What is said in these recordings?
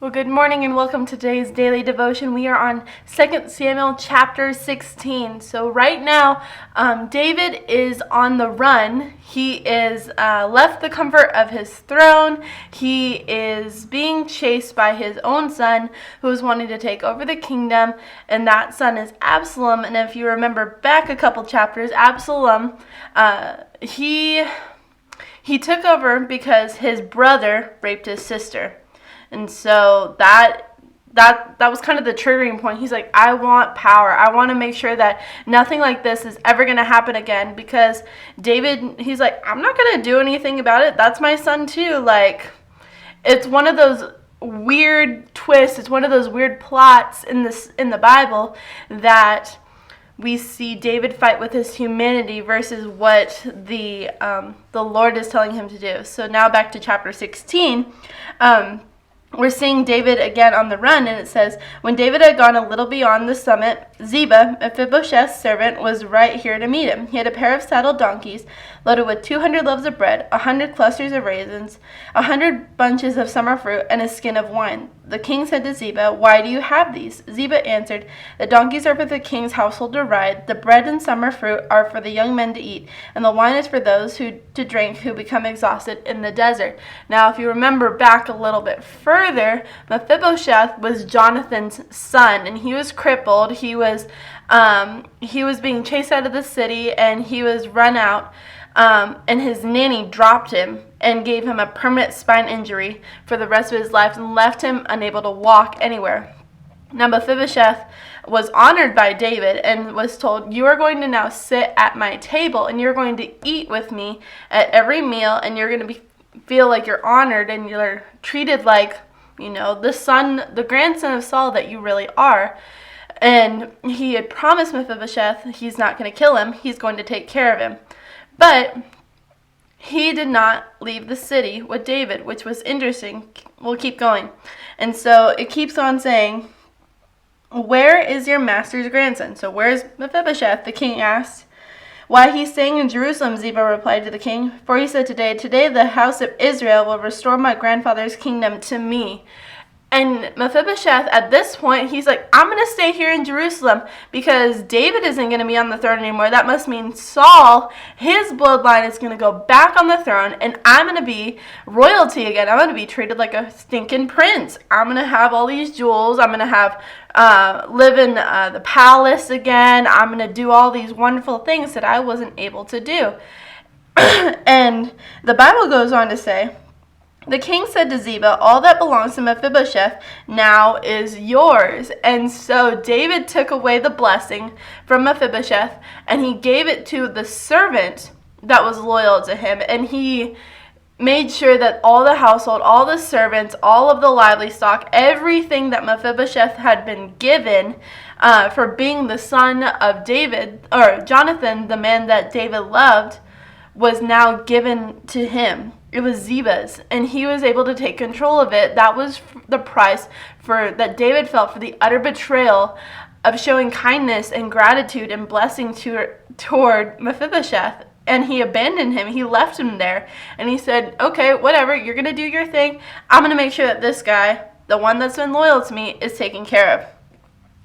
Well, good morning and welcome to today's daily devotion. We are on 2 Samuel chapter 16. So right now, David is on the run. He is left the comfort of his throne. He is being chased by his own son, who is wanting to take over the kingdom, and that son is Absalom. And if you remember back a couple chapters, Absalom, he took over because his brother raped his sister. And so that was kind of the triggering point. He's like, I want power. I want to make sure that nothing like this is ever going to happen again, because David, he's like, I'm not going to do anything about it. That's my son too. Like, it's one of those weird twists. It's one of those weird plots in the Bible that we see David fight with his humanity versus what the Lord is telling him to do. So now back to chapter 16. We're seeing David again on the run, and it says, when David had gone a little beyond the summit, Ziba, Mephibosheth's servant, was right here to meet him. He had a pair of saddled donkeys loaded with 200 loaves of bread, 100 clusters of raisins, 100 bunches of summer fruit, and a skin of wine. The king said to Ziba, why do you have these? Ziba answered, the donkeys are for the king's household to ride, the bread and summer fruit are for the young men to eat, and the wine is for those to drink who become exhausted in the desert. Now, if you remember back a little bit further, Mephibosheth was Jonathan's son, and he was crippled. He was being chased out of the city, and he was run out. And his nanny dropped him and gave him a permanent spine injury for the rest of his life and left him unable to walk anywhere. Now Mephibosheth was honored by David and was told, you are going to now sit at my table and you're going to eat with me at every meal, and you're going to feel like you're honored and you're treated like, the grandson of Saul that you really are. And he had promised Mephibosheth he's not going to kill him, he's going to take care of him. But he did not leave the city with David, which was interesting. We'll keep going. And so it keeps on saying, where is your master's grandson? So where's Mephibosheth? The king asked. Why, he's staying in Jerusalem, Ziba replied to the king. For he said, today the house of Israel will restore my grandfather's kingdom to me. And Mephibosheth, at this point, he's like, I'm going to stay here in Jerusalem because David isn't going to be on the throne anymore. That must mean Saul, his bloodline, is going to go back on the throne, and I'm going to be royalty again. I'm going to be treated like a stinking prince. I'm going to have all these jewels. I'm going to have live in the palace again. I'm going to do all these wonderful things that I wasn't able to do. And the Bible goes on to say, the king said to Ziba, all that belongs to Mephibosheth now is yours. And so David took away the blessing from Mephibosheth, and he gave it to the servant that was loyal to him. And he made sure that all the household, all the servants, all of the livestock, everything that Mephibosheth had been given for being the son of David, or Jonathan, the man that David loved, was now given to him. It was Ziba's, and he was able to take control of it. That was the price that David felt for the utter betrayal of showing kindness and gratitude and blessing toward Mephibosheth. And he abandoned him. He left him there, and he said, okay, whatever, you're going to do your thing. I'm going to make sure that this guy, the one that's been loyal to me, is taken care of.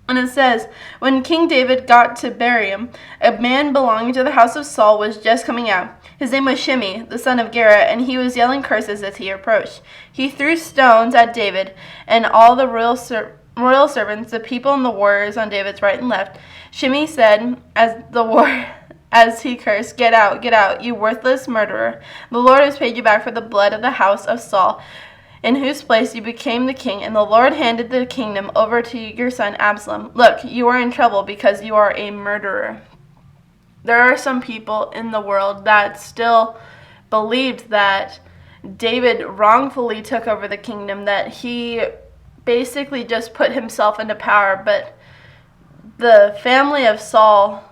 And it says, when King David got to Barium, a man belonging to the house of Saul was just coming out. His name was Shimei, the son of Gera, and he was yelling curses as he approached. He threw stones at David and all the royal servants, the people and the warriors on David's right and left. Shimei said, as he cursed, get out, you worthless murderer. The Lord has paid you back for the blood of the house of Saul, in whose place you became the king, and the Lord handed the kingdom over to your son Absalom. Look, you are in trouble because you are a murderer. There are some people in the world that still believed that David wrongfully took over the kingdom, that he basically just put himself into power. But the family of Saul,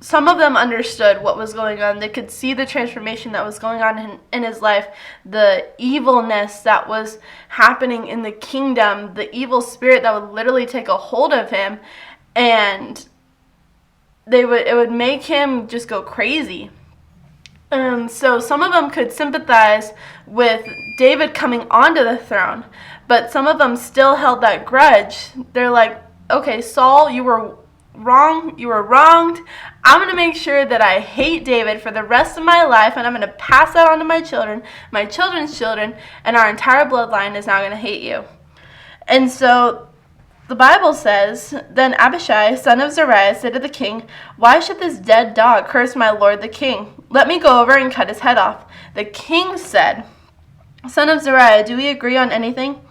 some of them understood what was going on. They could see the transformation that was going on in his life, the evilness that was happening in the kingdom, the evil spirit that would literally take a hold of him, and it would make him just go crazy. So some of them could sympathize with David coming onto the throne, But some of them still held that grudge. They're like, okay, Saul, you were wrong. You were wronged. I'm going to make sure that I hate David for the rest of my life, and I'm going to pass that on to my children, my children's children, and our entire bloodline is now going to hate you. And so the Bible says, Then Abishai, son of Zeruiah, said to the king, Why should this dead dog curse my lord the king? Let me go over and cut his head off. The king said, Son of Zeruiah, do we agree on anything?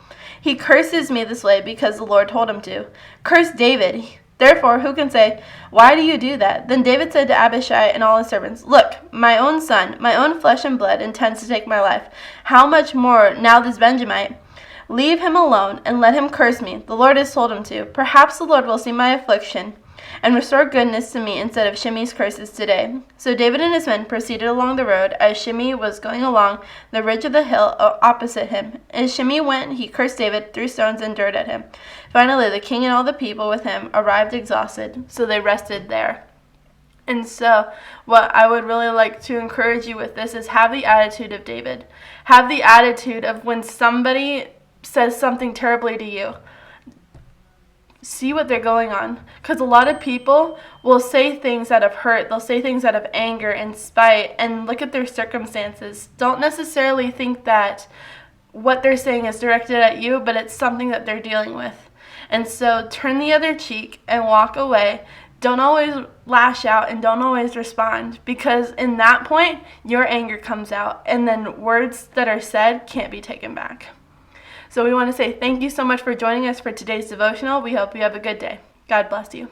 He curses me this way because the Lord told him to. Curse David. Therefore, who can say, Why do you do that? Then David said to Abishai and all his servants, Look, my own son, my own flesh and blood, intends to take my life. How much more now this Benjamite? Leave him alone, and let him curse me. The Lord has told him to. Perhaps the Lord will see my affliction, and restore goodness to me instead of Shimei's curses today. So David and his men proceeded along the road, as Shimei was going along the ridge of the hill opposite him. As Shimei went, he cursed David, threw stones and dirt at him. Finally, the king and all the people with him arrived exhausted, so they rested there. And so what I would really like to encourage you with this is have the attitude of David. Have the attitude of when somebody says something terribly to you, see what they're going on. Because a lot of people will say things out of hurt. They'll say things out of anger and spite, and look at their circumstances. Don't necessarily think that what they're saying is directed at you, but it's something that they're dealing with. And so turn the other cheek and walk away. Don't always lash out and don't always respond, because in that point, your anger comes out, and then words that are said can't be taken back. So we want to say thank you so much for joining us for today's devotional. We hope you have a good day. God bless you.